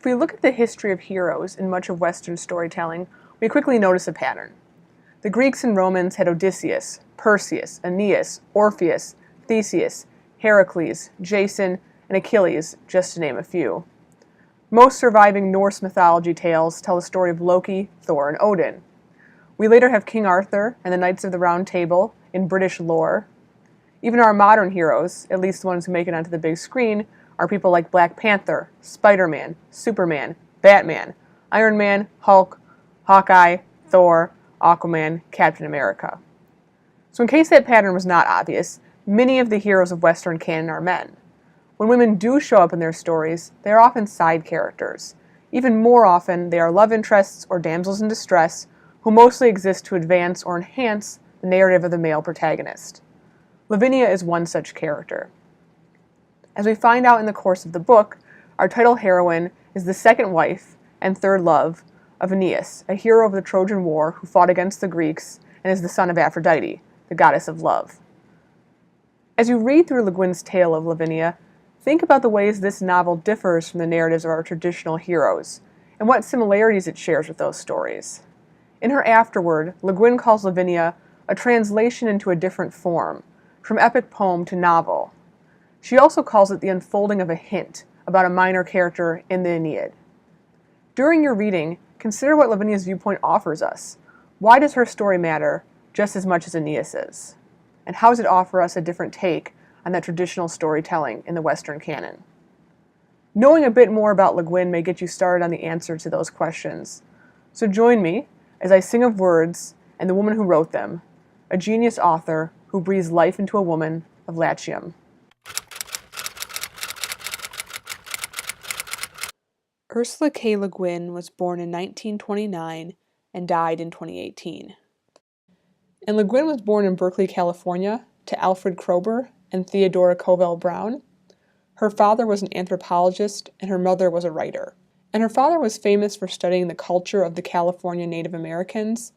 If we look at the history of heroes in much of Western storytelling, we quickly notice a pattern. The Greeks and Romans had Odysseus, Perseus, Aeneas, Orpheus, Theseus, Heracles, Jason, and Achilles, just to name a few. Most surviving Norse mythology tales tell the story of Loki, Thor, and Odin. We later have King Arthur and the Knights of the Round Table in British lore. Even our modern heroes, at least the ones who make it onto the big screen, are people like Black Panther, Spider-Man, Superman, Batman, Iron Man, Hulk, Hawkeye, Thor, Aquaman, Captain America. So in case that pattern was not obvious, many of the heroes of Western canon are men. When women do show up in their stories, they are often side characters. Even more often, they are love interests or damsels in distress who mostly exist to advance or enhance the narrative of the male protagonist. Lavinia is one such character. As we find out in the course of the book, our title heroine is the second wife and third love of Aeneas, a hero of the Trojan War who fought against the Greeks and is the son of Aphrodite, the goddess of love. As you read through Le Guin's tale of Lavinia, think about the ways this novel differs from the narratives of our traditional heroes, and what similarities it shares with those stories. In her afterword, Le Guin calls Lavinia a translation into a different form, from epic poem to novel. She also calls it the unfolding of a hint about a minor character in the Aeneid. During your reading, consider what Lavinia's viewpoint offers us. Why does her story matter just as much as Aeneas's? And how does it offer us a different take on that traditional storytelling in the Western canon? Knowing a bit more about Le Guin may get you started on the answer to those questions. So join me as I sing of words and the woman who wrote them, a genius author who breathes life into a woman of Latium. Ursula K. Le Guin was born in 1929 and died in 2018. And Le Guin was born in Berkeley, California, to Alfred Kroeber and Theodora Covell Brown. Her father was an anthropologist and her mother was a writer. And her father was famous for studying the culture of the California Native Americans,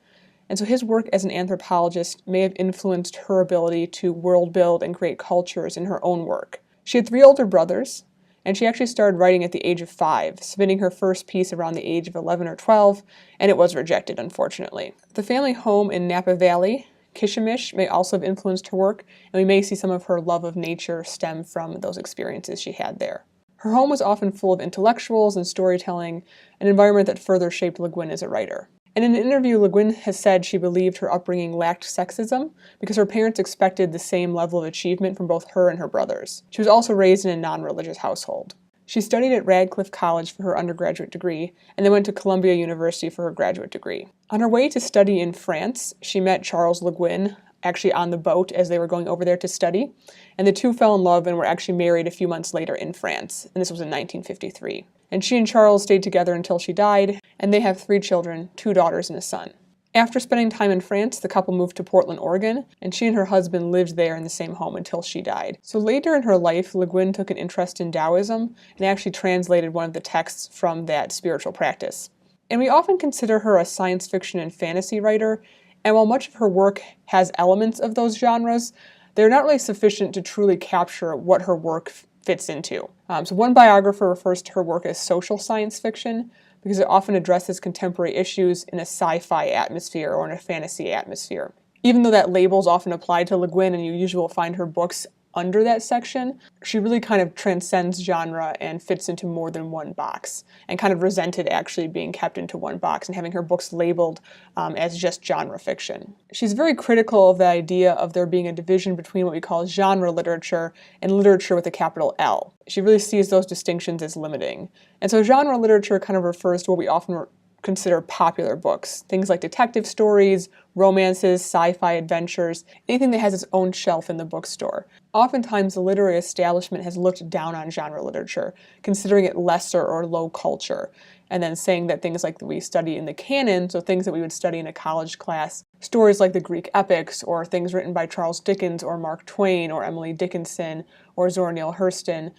and so his work as an anthropologist may have influenced her ability to world build and create cultures in her own work. She had 3 older brothers, and she actually started writing at the age of 5, submitting her first piece around the age of 11 or 12, and it was rejected, unfortunately. The family home in Napa Valley, Kishimish, may also have influenced her work, and we may see some of her love of nature stem from those experiences she had there. Her home was often full of intellectuals and storytelling, an environment that further shaped Le Guin as a writer. And in an interview, Le Guin has said she believed her upbringing lacked sexism because her parents expected the same level of achievement from both her and her brothers. She was also raised in a non-religious household. She studied at Radcliffe College for her undergraduate degree, and then went to Columbia University for her graduate degree. On her way to study in France, she met Charles Le Guin, actually on the boat as they were going over there to study, and the two fell in love and were actually married a few months later in France, and this was in 1953. And she and Charles stayed together until she died, and they have 3 children, 2 daughters and a son. After spending time in France, the couple moved to Portland, Oregon, and she and her husband lived there in the same home until she died. So later in her life, Le Guin took an interest in Taoism and actually translated one of the texts from that spiritual practice. And we often consider her a science fiction and fantasy writer, and while much of her work has elements of those genres, they're not really sufficient to truly capture what her work fits into. So one biographer refers to her work as social science fiction because it often addresses contemporary issues in a sci-fi atmosphere or in a fantasy atmosphere. Even though that label is often applied to Le Guin and you usually will find her books under that section, she really kind of transcends genre and fits into more than one box, and kind of resented actually being kept into one box and having her books labeled as just genre fiction. She's very critical of the idea of there being a division between what we call genre literature and literature with a capital L. She really sees those distinctions as limiting. And so genre literature kind of refers to what we often consider popular books, things like detective stories, romances, sci-fi adventures, anything that has its own shelf in the bookstore. Oftentimes, the literary establishment has looked down on genre literature, considering it lesser or low culture, and then saying that things like that we study in the canon, so things that we would study in a college class, stories like the Greek epics, or things written by Charles Dickens or Mark Twain or Emily Dickinson or Zora Neale Hurston,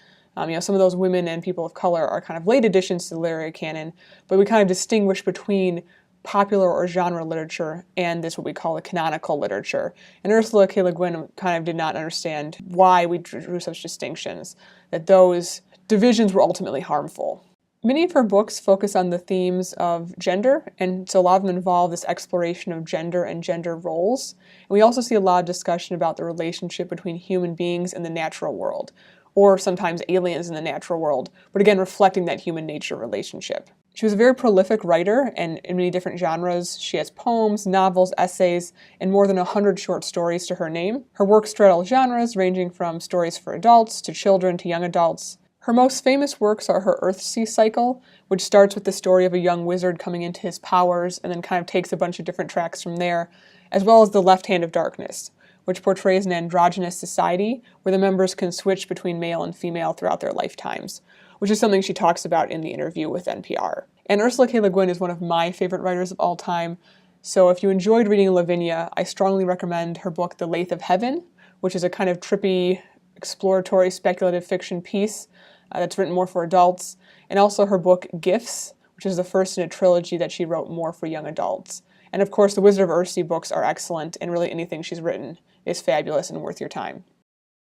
some of those women and people of color are kind of late additions to the literary canon, but we kind of distinguish between popular or genre literature and this what we call the canonical literature. And Ursula K. Le Guin kind of did not understand why we drew such distinctions, that those divisions were ultimately harmful. Many of her books focus on the themes of gender, and so a lot of them involve this exploration of gender and gender roles. And we also see a lot of discussion about the relationship between human beings and the natural world, or sometimes aliens in the natural world, but again, reflecting that human nature relationship. She was a very prolific writer, and in many different genres. She has poems, novels, essays, and more than 100 short stories to her name. Her works straddle genres, ranging from stories for adults to children to young adults. Her most famous works are her Earthsea cycle, which starts with the story of a young wizard coming into his powers and then kind of takes a bunch of different tracks from there, as well as The Left Hand of Darkness, which portrays an androgynous society where the members can switch between male and female throughout their lifetimes, which is something she talks about in the interview with NPR. And Ursula K. Le Guin is one of my favorite writers of all time, so if you enjoyed reading Lavinia, I strongly recommend her book The Lathe of Heaven, which is a kind of trippy, exploratory, speculative fiction piece that's written more for adults, and also her book Gifts, which is the first in a trilogy that she wrote more for young adults. And of course, the Wizard of Earthsea books are excellent, and really anything she's written is fabulous and worth your time.